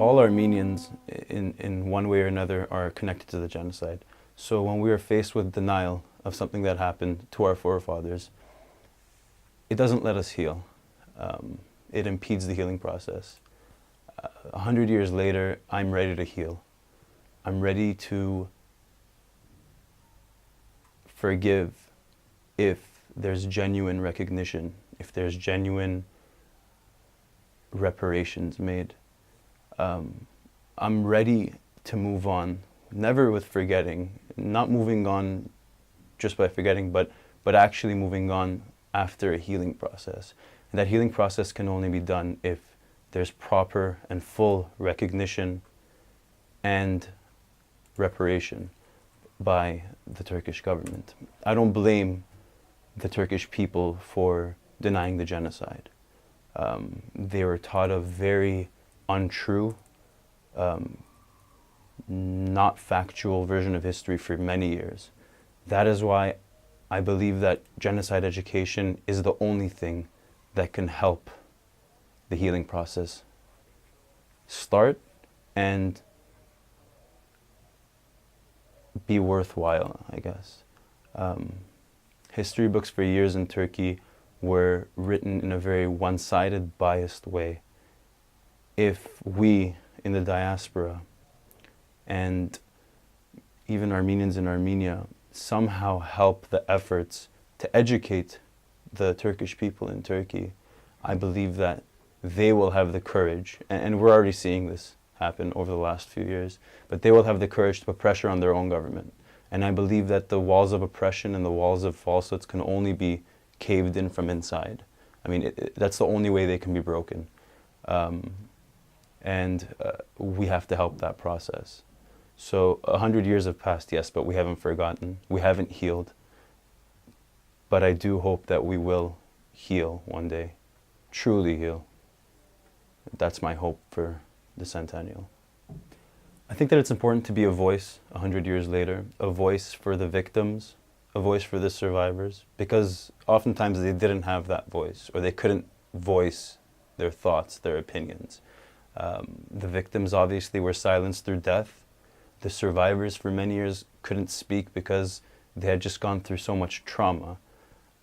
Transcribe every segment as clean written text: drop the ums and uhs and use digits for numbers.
all Armenians in one way or another are connected to the genocide. So when we are faced with denial of something that happened to our forefathers, it doesn't let us heal. It impedes the healing process. 100 years later, I'm ready to heal. I'm ready to forgive if there's genuine recognition, if there's genuine reparations made. I'm ready to move on, never with forgetting, not moving on just by forgetting, but actually moving on after a healing process. And that healing process can only be done if there's proper and full recognition and reparation by the Turkish government. I don't blame the Turkish people for denying the genocide. They were taught a very untrue, not factual version of history for many years. That is why I believe that genocide education is the only thing that can help the healing process start and be worthwhile, I guess. History books for years in Turkey were written in a very one-sided, biased way. If we in the diaspora and even Armenians in Armenia somehow help the efforts to educate the Turkish people in Turkey, I believe that they will have the courage, and we're already seeing this happen over the last few years, but they will have the courage to put pressure on their own government. And I believe that the walls of oppression and the walls of falsehoods can only be caved in from inside. I mean, that's the only way they can be broken. We have to help that process. So 100 years have passed, yes, but we haven't forgotten. We haven't healed. But I do hope that we will heal one day, truly heal. That's my hope for the centennial. I think that it's important to be a voice 100 years later, a voice for the victims, a voice for the survivors, because oftentimes they didn't have that voice, or they couldn't voice their thoughts, their opinions. The victims obviously were silenced through death. The survivors for many years couldn't speak because they had just gone through so much trauma.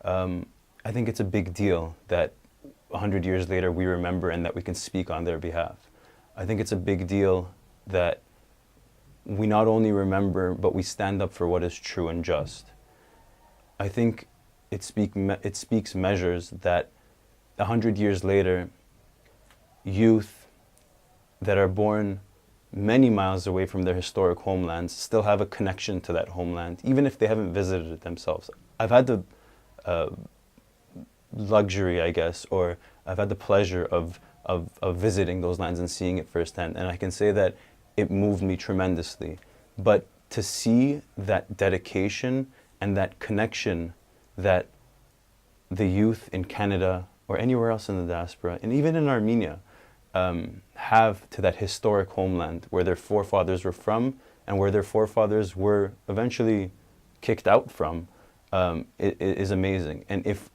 I think it's a big deal that 100 years later we remember and that we can speak on their behalf. I think it's a big deal that we not only remember, but we stand up for what is true and just. I think it speaks measures that 100 years later, youth that are born many miles away from their historic homelands still have a connection to that homeland, even if they haven't visited it themselves. I've had the luxury, I guess, or I've had the pleasure of visiting those lands and seeing it firsthand, and I can say that it moved me tremendously. But to see that dedication and that connection that the youth in Canada or anywhere else in the diaspora, and even in Armenia, have to that historic homeland where their forefathers were from and where their forefathers were eventually kicked out from, it is amazing. And if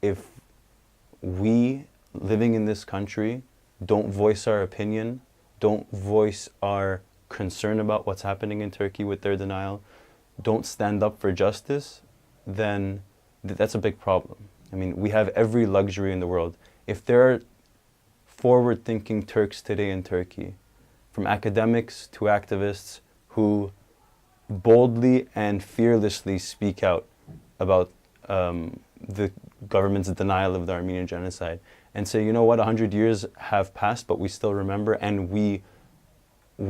we, living in this country, don't voice our opinion, don't voice our concern about what's happening in Turkey with their denial, don't stand up for justice, then that's a big problem. I mean, we have every luxury in the world. If there are forward-thinking Turks today in Turkey, from academics to activists who boldly and fearlessly speak out about the government's denial of the Armenian genocide and say, you know what, 100 years have passed, but we still remember and we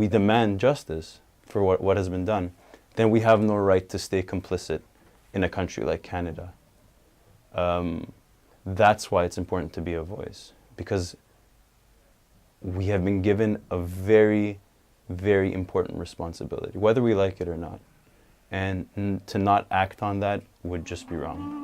demand justice for what has been done, then we have no right to stay complicit in a country like Canada. That's why it's important to be a voice, because we have been given a very, very important responsibility, whether we like it or not. And to not act on that would just be wrong.